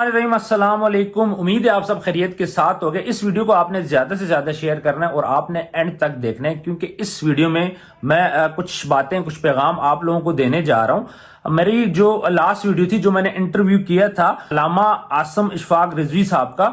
رحیم السلام علیکم، امید ہے آپ سب خیریت کے ساتھ ہو گئے۔ اس ویڈیو کو آپ نے زیادہ سے زیادہ شیئر کرنا ہے اور آپ نے اینڈ تک دیکھنا ہے، کیونکہ اس ویڈیو میں میں کچھ باتیں، کچھ پیغام آپ لوگوں کو دینے جا رہا ہوں۔ میری جو لاسٹ ویڈیو تھی، جو میں نے انٹرویو کیا تھا علامہ عاصم اشفاق رضوی صاحب کا،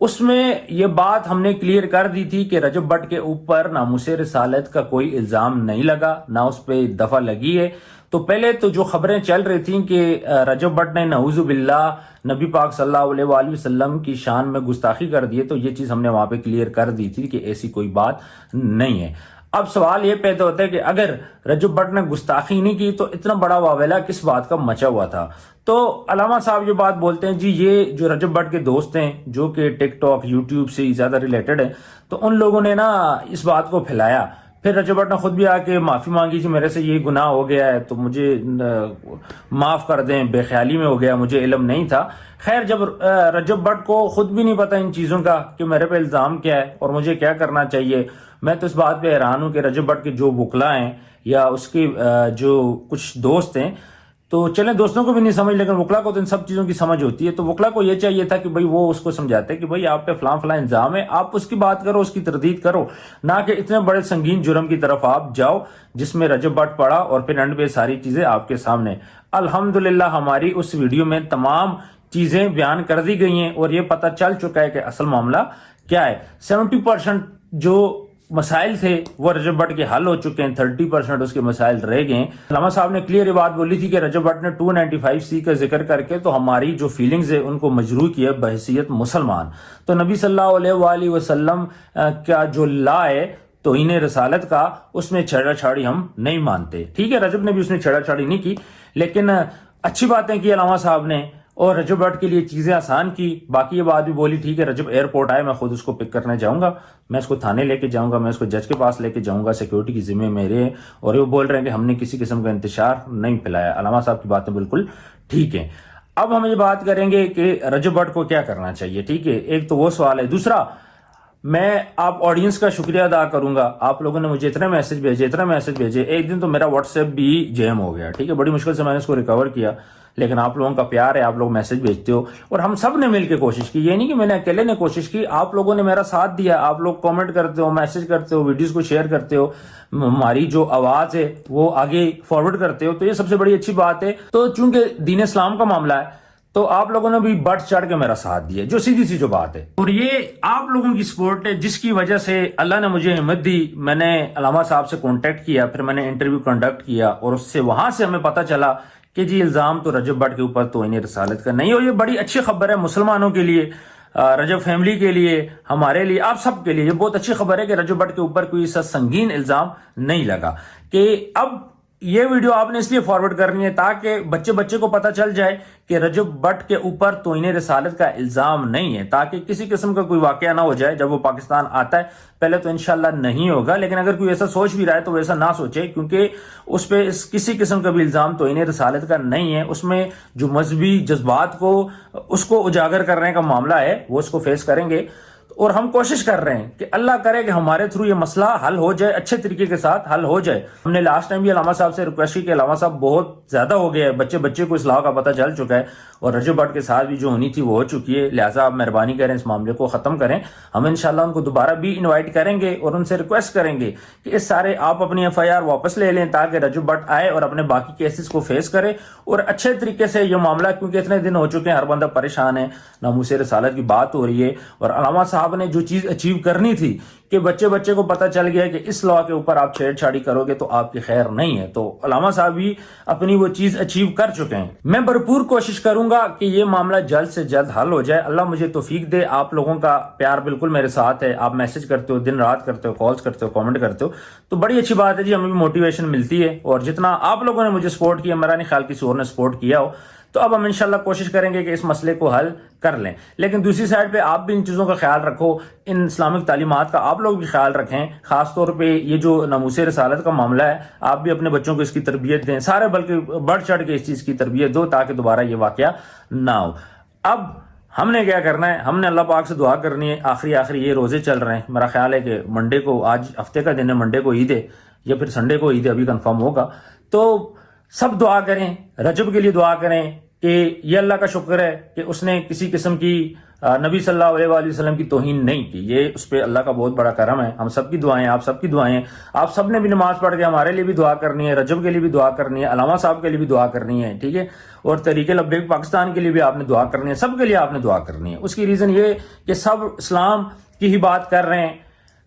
اس میں یہ بات ہم نے کلیئر کر دی تھی کہ رجب بٹ کے اوپر ناموس رسالت کا کوئی الزام نہیں لگا، نہ اس پہ دفعہ لگی ہے۔ تو پہلے تو جو خبریں چل رہی تھیں کہ رجب بٹ نے نعوذ باللہ نبی پاک صلی اللہ علیہ وآلہ وسلم کی شان میں گستاخی کر دی ہے، تو یہ چیز ہم نے وہاں پہ کلیئر کر دی تھی کہ ایسی کوئی بات نہیں ہے۔ اب سوال یہ پیدا ہوتا ہے کہ اگر رجب بٹ نے گستاخی نہیں کی تو اتنا بڑا واویلا کس بات کا مچا ہوا تھا؟ تو علامہ صاحب یہ بات بولتے ہیں، جی یہ جو رجب بٹ کے دوست ہیں جو کہ ٹک ٹاک یوٹیوب سے زیادہ ریلیٹڈ ہیں، تو ان لوگوں نے نا اس بات کو پھیلایا۔ پھر رجب بٹ نے خود بھی آ کے معافی مانگی، جی میرے سے یہ گناہ ہو گیا ہے تو مجھے معاف کر دیں، بے خیالی میں ہو گیا، مجھے علم نہیں تھا۔ خیر، جب رجب بٹ کو خود بھی نہیں پتا ان چیزوں کا کہ میرے پہ الزام کیا ہے اور مجھے کیا کرنا چاہیے، میں تو اس بات پہ حیران ہوں کہ رجب بٹ کے جو وکلا ہیں یا اس کے جو کچھ دوست ہیں، تو چلیں دوستوں کو بھی نہیں سمجھ، لیکن وکلا کو تو ان سب چیزوں کی سمجھ ہوتی ہے۔ تو وکلا کو یہ چاہیے تھا کہ بھئی وہ اس کو سمجھاتے کہ بھئی آپ پہ فلاں فلاں الزام ہے، آپ اس کی بات کرو، اس کی تردید کرو، نہ کہ اتنے بڑے سنگین جرم کی طرف آپ جاؤ جس میں رجب بٹ پڑا اور پھر اینڈ پہ ساری چیزیں آپ کے سامنے۔ الحمدللہ ہماری اس ویڈیو میں تمام چیزیں بیان کر دی گئی ہیں اور یہ پتہ چل چکا ہے کہ اصل معاملہ کیا ہے۔ 70% جو مسائل تھے وہ رجب بٹ کے حل ہو چکے ہیں، 30% اس کے مسائل رہ گئے ہیں۔ علامہ صاحب نے کلیئر یہ بات بولی تھی کہ رجب بٹ نے 295C کا ذکر کر کے تو ہماری جو فیلنگز ہے ان کو مجروح کیا بحیثیت مسلمان۔ تو نبی صلی اللہ علیہ وآلہ وسلم کا جو لا ہے توہین رسالت کا، اس میں چھیڑا چھاڑی ہم نہیں مانتے۔ ٹھیک ہے، رجب نے بھی اس میں چھیڑا چھاڑی نہیں کی، لیکن اچھی باتیں کی علامہ صاحب نے اور رجب بٹ کے لیے چیزیں آسان کی۔ باقی یہ بات بھی بولی ٹھیک ہے، رجب ایئرپورٹ آئے میں خود اس کو پک کرنے جاؤں گا، میں اس کو تھانے لے کے جاؤں گا، میں اس کو جج کے پاس لے کے جاؤں گا، سیکیورٹی کی ذمہ میرے ہیں۔ اور یہ بول رہے ہیں کہ ہم نے کسی قسم کا انتشار نہیں پھیلایا۔ علامہ صاحب کی باتیں بالکل ٹھیک ہیں۔ اب ہم یہ بات کریں گے کہ رجب بٹ کو کیا کرنا چاہیے۔ ٹھیک ہے، ایک تو وہ سوال ہے۔ دوسرا، میں آپ آڈینس کا شکریہ ادا کروں گا، آپ لوگوں نے مجھے اتنے میسج بھیجے۔ ایک دن تو میرا واٹس ایپ بھی جیم ہو گیا، ٹھیک ہے، بڑی مشکل سے میں نے اس کو ریکور کیا، لیکن آپ لوگوں کا پیار ہے، آپ لوگ میسج بھیجتے ہو اور ہم سب نے مل کے کوشش کی۔ یہ نہیں کہ میں نے اکیلے نے کوشش کی، آپ لوگوں نے میرا ساتھ دیا، آپ لوگ کامنٹ کرتے ہو، میسج کرتے ہو، ویڈیوز کو شیئر کرتے ہو، ہماری جو آواز ہے وہ آگے فارورڈ کرتے ہو، تو یہ سب سے بڑی اچھی بات ہے۔ تو چونکہ دین اسلام کا معاملہ ہے تو آپ لوگوں نے بھی بڑھ چڑھ کے میرا ساتھ دیا، جو سیدھی سی جو بات ہے، اور یہ آپ لوگوں کی سپورٹ ہے جس کی وجہ سے اللہ نے مجھے ہمت دی۔ میں نے علامہ صاحب سے کانٹیکٹ کیا، پھر میں نے انٹرویو کنڈکٹ کیا اور اس سے وہاں سے ہمیں پتہ چلا کہ جی الزام تو رجب بٹ کے اوپر توہین رسالت کا نہیں، اور یہ بڑی اچھی خبر ہے مسلمانوں کے لیے، رجب فیملی کے لیے، ہمارے لیے، آپ سب کے لیے۔ یہ بہت اچھی خبر ہے کہ رجب بٹ کے اوپر کوئی ایسا سنگین الزام نہیں لگا۔ کہ اب یہ ویڈیو آپ نے اس لیے فارورڈ کرنی ہے تاکہ بچے کو پتہ چل جائے کہ رجب بٹ کے اوپر توہین رسالت کا الزام نہیں ہے، تاکہ کسی قسم کا کوئی واقعہ نہ ہو جائے جب وہ پاکستان آتا ہے۔ پہلے تو انشاءاللہ نہیں ہوگا، لیکن اگر کوئی ایسا سوچ بھی رہا ہے تو ویسا نہ سوچے، کیونکہ اس پہ کسی قسم کا بھی الزام توہین رسالت کا نہیں ہے۔ اس میں جو مذہبی جذبات کو اس کو اجاگر کرنے کا معاملہ ہے وہ اس کو فیس کریں گے، اور ہم کوشش کر رہے ہیں کہ اللہ کرے کہ ہمارے تھرو یہ مسئلہ حل ہو جائے، اچھے طریقے کے ساتھ حل ہو جائے۔ ہم نے لاسٹ ٹائم بھی علامہ صاحب سے ریکویسٹ کی کہ علامہ صاحب بہت زیادہ ہو گیا ہے، بچے کو اصلاح کا پتہ چل چکا ہے، اور رجب بٹ کے ساتھ بھی جو ہونی تھی وہ ہو چکی ہے، لہٰذا آپ مہربانی کریں اس معاملے کو ختم کریں۔ ہم انشاءاللہ ان کو دوبارہ بھی انوائٹ کریں گے اور ان سے ریکویسٹ کریں گے کہ اس سارے آپ اپنی FIR واپس لے لیں تاکہ رجب بٹ آئے اور اپنے باقی کیسز کو فیس کرے اور اچھے طریقے سے یہ معاملہ، کیونکہ اتنے دن ہو چکے ہیں، ہر بندہ پریشان ہے، ناموس رسالت کی بات ہو رہی ہے، اور علامہ صاحب نے جو چیز اچیو کرنی تھی کہ بچے کو پتہ چل گیا کہ اس لا کے اوپر آپ چھیڑ چھاڑی کرو گے تو آپ کی خیر نہیں ہے، تو علامہ صاحب بھی اپنی وہ چیز اچیو کر چکے ہیں۔ میں بھرپور کوشش کروں گا کہ یہ معاملہ جلد سے جلد حل ہو جائے، اللہ مجھے توفیق دے۔ آپ لوگوں کا پیار بالکل میرے ساتھ ہے، آپ میسج کرتے ہو، دن رات کرتے ہو، کالز کرتے ہو، کامنٹ کرتے ہو، تو بڑی اچھی بات ہے جی، ہمیں بھی موٹیویشن ملتی ہے، اور جتنا آپ لوگوں نے مجھے سپورٹ کیا، میرا نہیں خیال کسی اور نے سپورٹ کیا ہو، تو اب ہم انشاءاللہ کوشش کریں گے کہ اس مسئلے کو حل کر لیں۔ لیکن دوسری سائڈ پہ آپ بھی ان چیزوں کا خیال رکھو، ان اسلامک تعلیمات کا آپ لوگ بھی خیال رکھیں، خاص طور پہ یہ جو ناموس رسالت کا معاملہ ہے، آپ بھی اپنے بچوں کو اس کی تربیت دیں، سارے بلکہ بڑھ چڑھ کے اس چیز کی تربیت دو تاکہ دوبارہ یہ واقعہ نہ ہو۔ اب ہم نے کیا کرنا ہے، ہم نے اللہ پاک سے دعا کرنی ہے۔ آخری یہ روزے چل رہے ہیں، میرا خیال ہے کہ منڈے کو، آج ہفتے کا دن ہے، منڈے کو عید ہے یا پھر سنڈے کو عید ہے، ابھی کنفرم ہوگا، تو سب دعا کریں، رجب کے لیے دعا کریں کہ یہ اللہ کا شکر ہے کہ اس نے کسی قسم کی نبی صلی اللہ علیہ وآلہ وسلم کی توہین نہیں کی. یہ اس پہ اللہ کا بہت بڑا کرم ہے. ہم سب کی دعائیں، آپ سب کی دعائیں، آپ سب نے بھی نماز پڑھ کے ہمارے لیے بھی دعا کرنی ہے، رجب کے لیے بھی دعا کرنی ہے، علامہ صاحب کے لیے بھی دعا کرنی ہے، ٹھیک ہے، اور تحریک لبیک پاکستان کے لیے بھی آپ نے دعا کرنی ہے، سب کے لیے آپ نے دعا کرنی ہے. اس کی ریزن یہ کہ سب اسلام کی ہی بات کر رہے ہیں،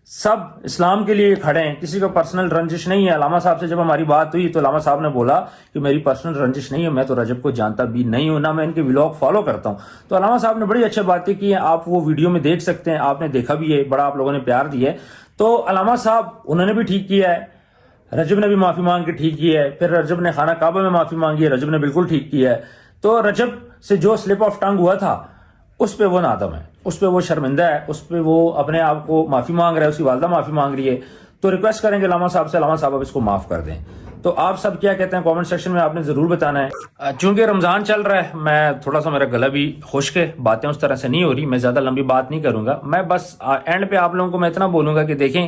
سب اسلام کے لیے کھڑے ہیں، کسی کا پرسنل رنجش نہیں ہے. علامہ صاحب سے جب ہماری بات ہوئی تو علامہ صاحب نے بولا کہ میری پرسنل رنجش نہیں ہے، میں تو رجب کو جانتا بھی نہیں ہوں، نہ میں ان کے ولاگ فالو کرتا ہوں. تو علامہ صاحب نے بڑی اچھی باتیں کی ہیں، آپ وہ ویڈیو میں دیکھ سکتے ہیں، آپ نے دیکھا بھی ہے، بڑا آپ لوگوں نے پیار دیا ہے. تو علامہ صاحب انہوں نے بھی ٹھیک کیا ہے، رجب نے بھی معافی مانگ کے ٹھیک کیا ہے، پھر رجب نے خانہ کعبہ میں معافی مانگی ہے، رجب نے بالکل ٹھیک کیا ہے. تو رجب سے جو سلپ آف ٹنگ ہوا تھا اس پہ وہ نادم ہے، اس پہ وہ شرمندہ ہے، اس پہ وہ اپنے آپ کو معافی مانگ رہا ہے، اس کی والدہ معافی مانگ رہی ہے. تو ریکویسٹ کریں گے علامہ صاحب سے، علامہ صاحب اب اس کو معاف کر دیں. تو آپ سب کیا کہتے ہیں کامنٹ سیکشن میں آپ نے ضرور بتانا ہے. چونکہ رمضان چل رہا ہے، میں تھوڑا سا میرا گلا بھی خشک ہے، باتیں اس طرح سے نہیں ہو رہی، میں زیادہ لمبی بات نہیں کروں گا. میں بس اینڈ پہ آپ لوگوں کو میں اتنا بولوں گا کہ دیکھیں،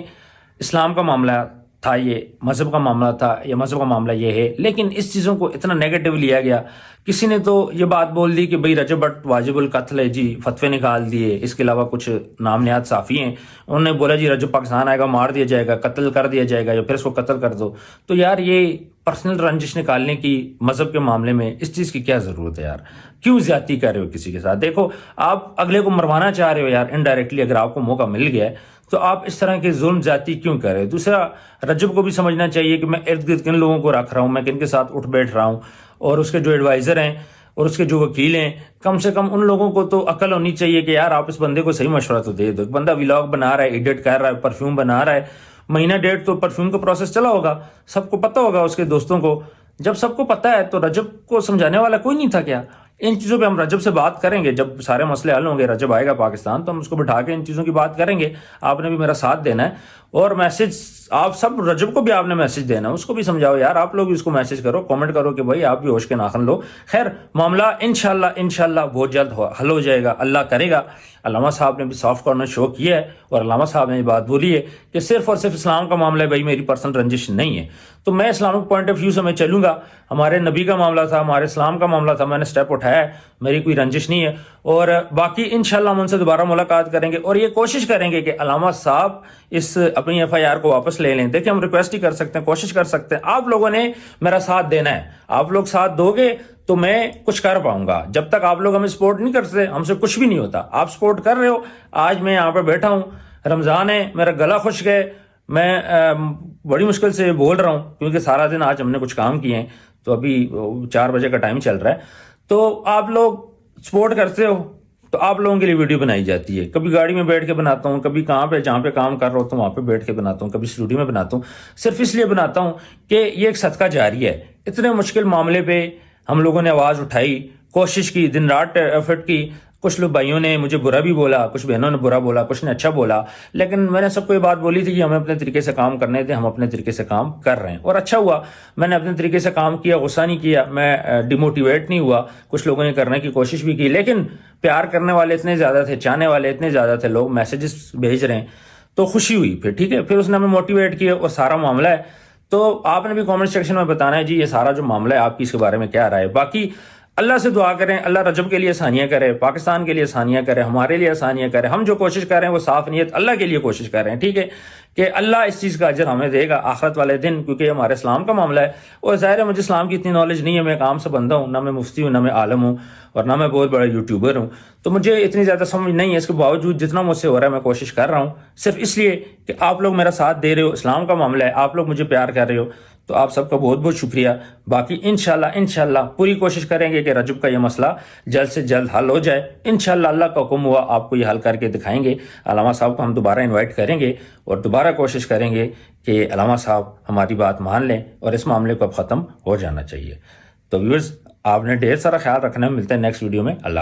اسلام کا معاملہ تھا، یہ مذہب کا معاملہ تھا، یہ مذہب کا معاملہ یہ ہے، لیکن اس چیزوں کو اتنا نیگیٹو لیا گیا. کسی نے تو یہ بات بول دی کہ بھئی رجب بٹ واجب القتل ہے جی، فتوے نکال دیے، اس کے علاوہ کچھ نام نہاد صحافی ہیں انہوں نے بولا جی رجب پاکستان آئے گا مار دیا جائے گا، قتل کر دیا جائے گا، یا پھر اس کو قتل کر دو. تو یار یہ پرسنل رنجش نکالنے کی مذہب کے معاملے میں اس چیز کی کیا ضرورت ہے یار؟ کیوں زیادتی کر رہے ہو کسی کے ساتھ؟ دیکھو آپ اگلے کو مروانا چاہ رہے ہو یار انڈائریکٹلی، اگر آپ کو موقع مل گیا ہے تو آپ اس طرح کے ظلم زیادتی کیوں کر رہے ہو؟ دوسرا، رجب کو بھی سمجھنا چاہیے کہ میں ارد گرد کن لوگوں کو رکھ رہا ہوں، میں کن کے ساتھ اٹھ بیٹھ رہا ہوں، اور اس کے جو ایڈوائزر ہیں اور اس کے جو وکیل ہیں، کم سے کم ان لوگوں کو تو عقل ہونی چاہیے کہ یار آپ اس بندے کو صحیح مشورہ تو دے دو. ایک بندہ ولاگ بنا رہا ہے، ایڈٹ کر رہا ہے، پرفیوم بنا رہا ہے، مہینہ ڈیڑھ تو پرفیوم کا پروسیس چلا ہوگا، سب کو پتہ ہوگا اس کے دوستوں کو. جب سب کو پتہ ہے تو رجب کو سمجھانے والا کوئی نہیں تھا کیا؟ ان چیزوں پہ ہم رجب سے بات کریں گے، جب سارے مسئلے حل ہوں گے، رجب آئے گا پاکستان تو ہم اس کو بٹھا کے ان چیزوں کی بات کریں گے. آپ نے بھی میرا ساتھ دینا ہے، اور میسج آپ سب، رجب کو بھی آپ نے میسج دینا ہے، اس کو بھی سمجھاؤ یار، آپ لوگ بھی اس کو میسج کرو، کامنٹ کرو کہ بھائی آپ بھی ہوش کے ناخن لو. خیر، معاملہ انشاءاللہ بہت جلد حل ہو جائے گا، اللہ کرے گا. علامہ صاحب نے بھی سافٹ کارنر شو کیا ہے، اور علامہ صاحب نے یہ بات بولی ہے کہ صرف اور صرف اسلام کا معاملہ ہے بھائی، میری پرسنل رنجش نہیں ہے. تو میں اسلامک پوائنٹ آف ویو سے میں چلوں گا، ہمارے نبی کا معاملہ تھا، ہمارے اسلام کا معاملہ تھا، میں نے سٹیپ اٹھایا ہے، میری کوئی رنجش نہیں ہے. اور باقی انشاءاللہ ہم ان سے دوبارہ ملاقات کریں گے، اور یہ کوشش کریں گے کہ علامہ صاحب اس اپنی ایف آئی آر کو واپس لے لیں. دیکھیں ہم ریکویسٹ ہی کر سکتے ہیں، کوشش کر سکتے ہیں، آپ لوگوں نے میرا ساتھ دینا ہے. آپ لوگ ساتھ دو گے تو میں کچھ کر پاؤں گا. جب تک آپ لوگ ہمیں سپورٹ نہیں کرتے ہم سے کچھ بھی نہیں ہوتا. آپ سپورٹ کر رہے ہو، آج میں یہاں پہ بیٹھا ہوں، رمضان ہے، میرا گلا خشک ہے، میں بڑی مشکل سے بول رہا ہوں کیونکہ سارا دن آج ہم نے کچھ کام کیے ہیں، تو ابھی 4 بجے کا ٹائم چل رہا ہے. تو آپ لوگ سپورٹ کرتے ہو تو آپ لوگوں کے لیے ویڈیو بنائی جاتی ہے. کبھی گاڑی میں بیٹھ کے بناتا ہوں، کبھی کہاں پہ جہاں پہ کام کر رہا ہوتا ہوں وہاں پہ بیٹھ کے بناتا ہوں، کبھی اسٹوڈیو میں بناتا ہوں. صرف اس لیے بناتا ہوں کہ یہ ایک صدقہ جاری ہے. اتنے مشکل معاملے پہ ہم لوگوں نے آواز اٹھائی، کوشش کی، دن رات ایفرٹ کی. کچھ لوگ بھائیوں نے مجھے برا بھی بولا، کچھ بہنوں نے برا بولا، کچھ نے اچھا بولا، لیکن میں نے سب کو یہ بات بولی تھی کہ ہمیں اپنے طریقے سے کام کرنے تھے، ہم اپنے طریقے سے کام کر رہے ہیں، اور اچھا ہوا. میں نے اپنے طریقے سے کام کیا، غصہ نہیں کیا، میں ڈیموٹیویٹ نہیں ہوا. کچھ لوگوں نے کرنے کی کوشش بھی کی، لیکن پیار کرنے والے اتنے زیادہ تھے، چاہنے والے اتنے زیادہ تھے، لوگ میسیجز بھیج رہے ہیں، تو خوشی ہوئی. پھر ٹھیک ہے، پھر اس نے ہمیں موٹیویٹ کیا، اور سارا معاملہ ہے. تو آپ نے بھی کامنٹ سیکشن میں بتانا ہے جی یہ سارا جو معاملہ ہے آپ کی اس کے بارے میں کیا رائے ہے. باقی اللہ سے دعا کریں، اللہ رجب کے لیے آسانیاں کرے، پاکستان کے لیے آسانیاں کرے، ہمارے لیے آسانیاں کرے. ہم جو کوشش کر رہے ہیں وہ صاف نیت اللہ کے لیے کوشش کر رہے ہیں، ٹھیک ہے، کہ اللہ اس چیز کا اجر ہمیں دے گا آخرت والے دن، کیونکہ یہ ہمارے اسلام کا معاملہ ہے. اور ظاہر ہے مجھے اسلام کی اتنی نالج نہیں ہے، میں ایک عام سا بندہ ہوں، نہ میں مفتی ہوں، نہ میں عالم ہوں، اور نہ میں بہت بڑا یوٹیوبر ہوں. تو مجھے اتنی زیادہ سمجھ نہیں ہے، اس کے باوجود جتنا مجھ سے ہو رہا ہے میں کوشش کر رہا ہوں، صرف اس لیے کہ آپ لوگ میرا ساتھ دے رہے ہو، اسلام کا معاملہ ہے، آپ لوگ مجھے پیار کر رہے ہو، تو آپ سب کا بہت بہت شکریہ. باقی انشاءاللہ پوری کوشش کریں گے کہ رجب کا یہ مسئلہ جلد سے جلد حل ہو جائے. انشاءاللہ اللہ کا حکم ہوا آپ کو یہ حل کر کے دکھائیں گے. علامہ صاحب کو ہم دوبارہ انوائٹ کریں گے اور دوبارہ کوشش کریں گے کہ علامہ صاحب ہماری بات مان لیں اور اس معاملے کو اب ختم ہو جانا چاہیے. تو ویورز، آپ نے ڈھیر سارا خیال رکھنا ہے. ملتے ہیں نیکسٹ ویڈیو میں. اللہ